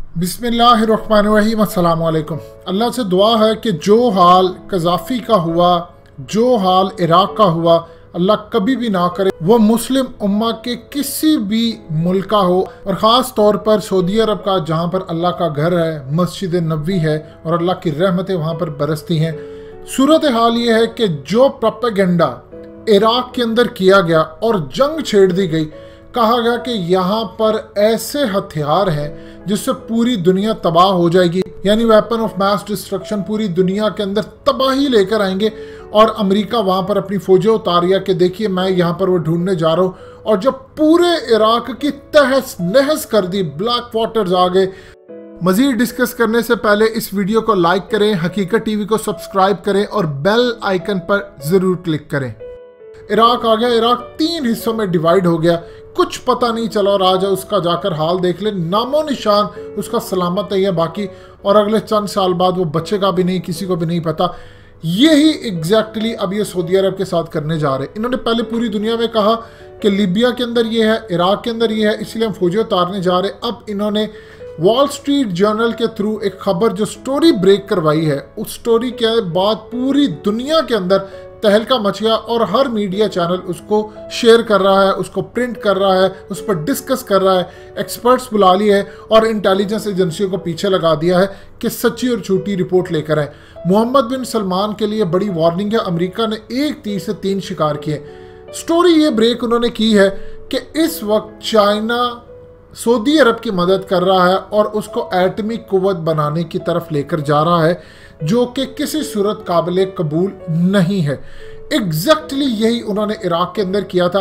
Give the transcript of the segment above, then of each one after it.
बिस्मिल्लाहिर्रहमानिर्रहीम, अस्सलाम वालेकुम। अल्लाह से दुआ है कि जो हाल कज़ाफ़ी का हुआ, जो हाल इराक़ का हुआ, अल्लाह कभी भी ना करे वो मुस्लिम उम्मा के किसी भी मुल्क का हो, और ख़ास तौर पर सऊदी अरब का, जहाँ पर अल्लाह का घर है, मस्जिद नबवी है और अल्लाह की रहमतें वहाँ पर बरसती हैं। सूरत हाल ये है कि जो प्रोपेगेंडा इराक़ के अंदर किया गया और जंग छेड़ दी गई, कहा गया कि यहाँ पर ऐसे हथियार हैं जिससे पूरी दुनिया तबाह हो जाएगी, यानी वेपन ऑफ मास डिस्ट्रक्शन, पूरी दुनिया के अंदर तबाही लेकर आएंगे। और अमेरिका वहाँ पर अपनी फौजें उतारिया कि देखिए मैं यहाँ पर वो ढूंढने जा रहा हूँ, और जब पूरे इराक़ की तहस नहस कर दी, ब्लैक वाटर्स आ गए। मज़ीद डिस्कस करने से पहले इस वीडियो को लाइक करें, हकीकत टीवी को सब्सक्राइब करें और बेल आइकन पर ज़रूर क्लिक करें। इराक़ आ गया, इराक़ 3 हिस्सों में डिवाइड हो गया, कुछ पता नहीं चला, और आज उसका जाकर हाल देख ले, नामो निशान उसका सलामत नहीं है बाकी, और अगले चंद साल बाद वो बचेगा भी नहीं, किसी को भी नहीं पता। यही एग्जैक्टली अब ये सऊदी अरब के साथ करने जा रहे। इन्होंने पहले पूरी दुनिया में कहा कि लीबिया के अंदर ये है, इराक़ के अंदर ये है, इसलिए हम फौजें उतारने जा रहे। अब इन्होंने वॉल स्ट्रीट जर्नल के थ्रू एक खबर जो स्टोरी ब्रेक करवाई है, उस स्टोरी के बाद पूरी दुनिया के अंदर तहलका मच गया, और हर मीडिया चैनल उसको शेयर कर रहा है, उसको प्रिंट कर रहा है, उस पर डिस्कस कर रहा है, एक्सपर्ट्स बुला लिए है और इंटेलिजेंस एजेंसियों को पीछे लगा दिया है कि सच्ची और झूठी रिपोर्ट लेकर आए। मोहम्मद बिन सलमान के लिए बड़ी वार्निंग है, अमेरिका ने 1 तीर से 3 शिकार किए। स्टोरी ये ब्रेक उन्होंने की है कि इस वक्त चाइना सऊदी अरब की मदद कर रहा है और उसको एटमी कुव्वत बनाने की तरफ लेकर जा रहा है, जो कि किसी सूरत काबिल कबूल नहीं है। एग्जैक्टली यही उन्होंने इराक़ के अंदर किया था।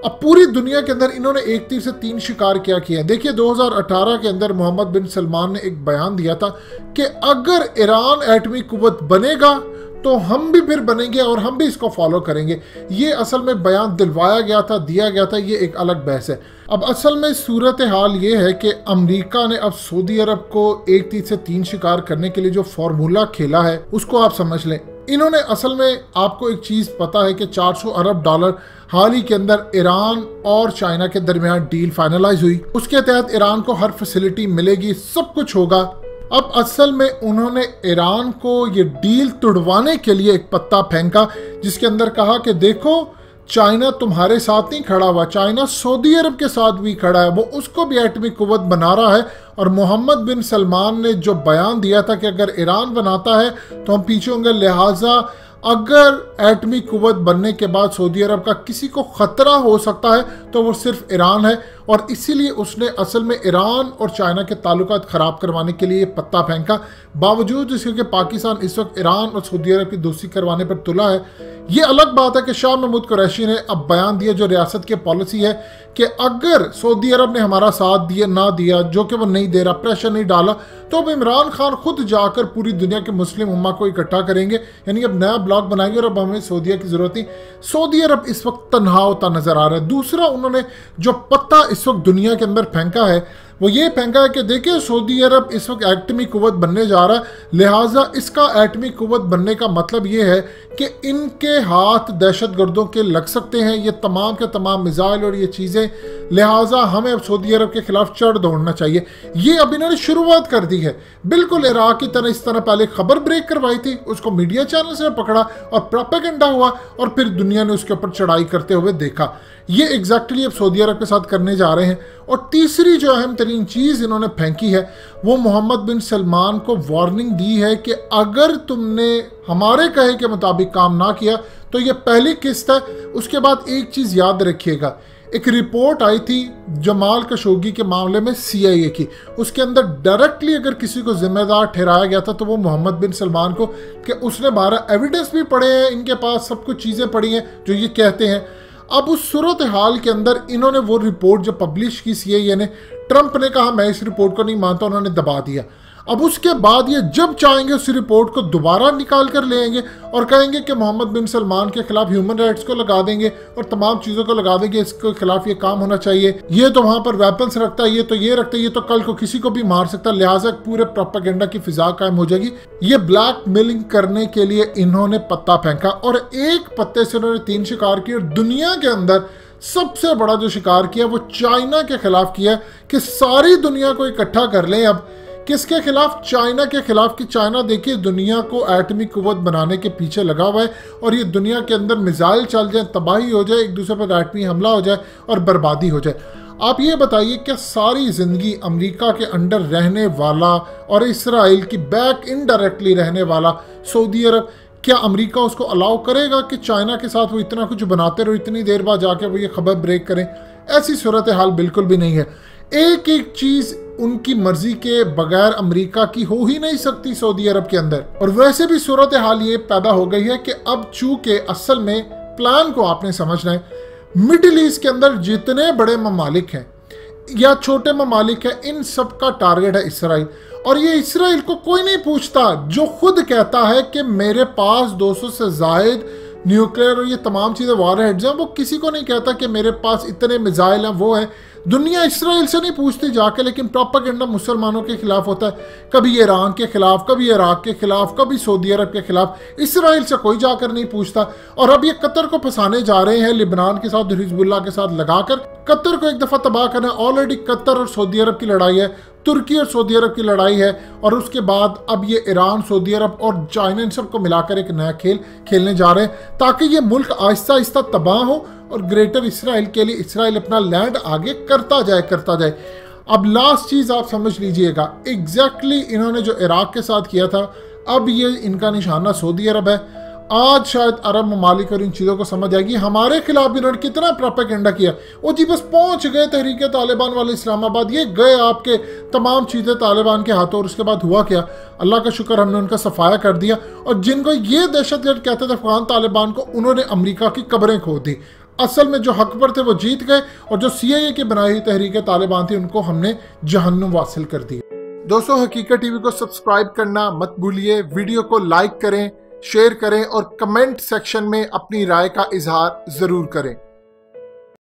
अब पूरी दुनिया के अंदर इन्होंने 1 तीर से 3 शिकार क्या किए हैं। देखिए 2018 के अंदर मोहम्मद बिन सलमान ने एक बयान दिया था कि अगर ईरान एटमी कुव्वत बनेगा तो हम भी फिर बनेंगे और हम भी इसको फॉलो करेंगे। ये असल में बयान दिलवाया गया था, दिया गया था, ये एक अलग बहस है। अब असल में सूरत हाल ये है कि अमेरिका ने अब सऊदी अरब को 1 तीर से 3 शिकार करने के लिए जो फॉर्मूला खेला है उसको आप समझ लें। इन्होंने असल में, आपको एक चीज़ पता है कि 400 अरब डॉलर हाल ही के अंदर ईरान और चाइना के दरमियान डील फाइनलाइज हुई। उसके तहत ईरान को हर फैसिलिटी मिलेगी, सब कुछ होगा। अब असल में उन्होंने ईरान को ये डील तुड़वाने के लिए एक पत्ता फेंका, जिसके अंदर कहा कि देखो चाइना तुम्हारे साथ नहीं खड़ा हुआ, चाइना सऊदी अरब के साथ भी खड़ा है, वो उसको भी एटमी कुव्वत बना रहा है। और मोहम्मद बिन सलमान ने जो बयान दिया था कि अगर ईरान बनाता है तो हम पीछे होंगे, लिहाजा अगर एटमी कुव्वत बनने के बाद सऊदी अरब का किसी को ख़तरा हो सकता है तो वो सिर्फ ईरान है, और इसीलिए उसने असल में ईरान और चाइना के ताल्लुकात ख़राब करवाने के लिए पत्ता फेंका। बावजूद इसके कि पाकिस्तान इस वक्त ईरान और सऊदी अरब की दोस्ती करवाने पर तुला है। ये अलग बात है कि शाह महमूद कुरैशी ने अब बयान दिया, जो रियासत की पॉलिसी है कि अगर सऊदी अरब ने हमारा साथ दिया ना दिया, जो कि वो नहीं दे रहा, प्रेशर नहीं डाला, तो अब इमरान खान खुद जाकर पूरी दुनिया के मुस्लिम उम्मा को इकट्ठा करेंगे, यानी अब नया ब्लॉक बनाएंगे और अब हमें सऊदीया की ज़रूरत नहीं। सऊदी अरब इस वक्त तन्हा होता नज़र आ रहा है। दूसरा उन्होंने जो पत्ता इस वक्त दुनिया के अंदर फेंका है वो ये फेंका है कि देखिए सऊदी अरब इस वक्त एटमी कुव्वत बनने जा रहा है, लिहाजा इसका एटमी कुव्वत बनने का मतलब ये है कि इनके हाथ दहशतगर्दों के लग सकते हैं, ये तमाम के तमाम मिसाइल और ये चीज़ें, लिहाजा हमें अब सऊदी अरब के खिलाफ चढ़ दौड़ना चाहिए। ये अब इन्होंने शुरुआत कर दी है, बिल्कुल इराक़ की तरह। इस तरह पहले खबर ब्रेक करवाई थी, उसको मीडिया चैनल से पकड़ा और प्रोपेगेंडा हुआ, और फिर दुनिया ने उसके ऊपर चढ़ाई करते हुए देखा। ये एग्जैक्टली अब सऊदी अरब के साथ करने जा रहे हैं। और तीसरी जो अहम तरीन चीज़ इन्होंने फेंकी है वो मोहम्मद बिन सलमान को वार्निंग दी है कि अगर तुमने हमारे कहे के मुताबिक काम ना किया तो ये पहली किस्त है। उसके बाद एक चीज़ याद रखिएगा, एक रिपोर्ट आई थी जमाल खशोगी के मामले में CIA की, उसके अंदर डायरेक्टली अगर किसी को जिम्मेदार ठहराया गया था तो वो मोहम्मद बिन सलमान को, कि उसने 12 एविडेंस भी पड़े हैं, इनके पास सब कुछ चीज़ें पड़ी हैं जो ये कहते हैं। अब उस सूरत हाल के अंदर इन्होंने वो रिपोर्ट जो पब्लिश की CIA ने, ट्रंप ने कहा मैं इस रिपोर्ट को नहीं मानता, उन्होंने दबा दिया। अब उसके बाद ये जब चाहेंगे उस रिपोर्ट को दोबारा निकाल कर ले आएंगे और कहेंगे कि मोहम्मद बिन सलमान के खिलाफ ह्यूमन राइट्स को लगा देंगे और तमाम चीज़ों को लगा देंगे, इसके खिलाफ ये काम होना चाहिए, ये तो वहाँ पर वेपन्स रखता है, ये तो ये रखता है, ये तो कल को किसी को भी मार सकता है, लिहाजा पूरे प्रोपेगेंडा की फिजा कायम हो जाएगी। ये ब्लैक मेलिंग करने के लिए इन्होंने पत्ता फेंका और एक पत्ते से उन्होंने 3 शिकार किए। और दुनिया के अंदर सबसे बड़ा जो शिकार किया वो चाइना के खिलाफ किया कि सारी दुनिया को इकट्ठा कर लें अब किसके खिलाफ? चाइना के खिलाफ। कि चाइना देखिए दुनिया को एटमी कुव्वत बनाने के पीछे लगा हुआ है और ये दुनिया के अंदर मिसाइल चल जाए, तबाही हो जाए, एक दूसरे पर एटमी हमला हो जाए और बर्बादी हो जाए। आप ये बताइए क्या सारी जिंदगी अमेरिका के अंडर रहने वाला और इसराइल की बैक इनडायरेक्टली रहने वाला सऊदी अरब, क्या अमेरिका उसको अलाउ करेगा कि चाइना के साथ वो इतना कुछ बनाते रहो, इतनी देर बाद जाके वो ये खबर ब्रेक करें? ऐसी सूरत हाल बिल्कुल भी नहीं है। एक एक चीज उनकी मर्जी के बगैर अमेरिका की हो ही नहीं सकती सऊदी अरब के अंदर। और वैसे भी सूरत हाल ये पैदा हो गई है कि अब चूंकि असल में प्लान को आपने समझना है, मिडिल ईस्ट के अंदर जितने बड़े ममालिक हैं या छोटे ममालिक हैं, इन सब का टारगेट है इसराइल। और ये इसराइल को कोई नहीं पूछता, जो खुद कहता है कि मेरे पास 200 से जायद न्यूक्लियर और ये तमाम चीज़ें वॉरहेड्स हैं, वो किसी को नहीं कहता कि मेरे पास इतने मिसाइल हैं, वो है। दुनिया इसराइल से नहीं पूछती जाके, लेकिन प्रोपेगेंडा मुसलमानों के खिलाफ होता है, कभी ईरान के खिलाफ, कभी इराक के खिलाफ, कभी सऊदी अरब के खिलाफ। इसराइल से कोई जाकर नहीं पूछता। और अब ये कतर को फंसाने जा रहे हैं लिबनान के साथ, हिजबुल्लाह के साथ लगाकर कतर को एक दफ़ा तबाह करना। ऑलरेडी कतर और सऊदी अरब की लड़ाई है, तुर्की और सऊदी अरब की लड़ाई है, और उसके बाद अब ये ईरान, सऊदी अरब और चाइना, इन सबको मिलाकर एक नया खेल खेलने जा रहे हैं, ताकि ये मुल्क आहिस्ता आहिस्ता तबाह हो और ग्रेटर इसराइल के लिए इसराइल अपना लैंड आगे करता जाए। अब लास्ट चीज़ आप समझ लीजिएगा, एग्जैक्टली इन्होंने जो इराक के साथ किया था, अब ये इनका निशाना सऊदी अरब है। आज शायद अरब ममालिक और इन चीज़ों को समझ आएगी। हमारे खिलाफ भी इन्होंने कितना प्रोपेगेंडा किया, वो जी बस पहुंच गए तहरीक तालिबान वाले इस्लामाबाद, ये गए आपके तमाम चीज़ें तालिबान के हाथों, और उसके बाद हुआ क्या? अल्लाह का शुक्र हमने उनका सफाया कर दिया। और जिनको ये दहशतगर्द कहते थे अफगान तालिबान को, उन्होंने अमेरिका की कब्रें खो दी। असल में जो हक पर थे वो जीत गए, और जो CIA की बनाई हुई तहरीक तालिबान थी उनको हमने जहन्नुम वासिल कर दी। दोस्तों, हकीकत टीवी को सब्सक्राइब करना मत भूलिए, वीडियो को लाइक करें, शेयर करें और कमेंट सेक्शन में अपनी राय का इजहार जरूर करें।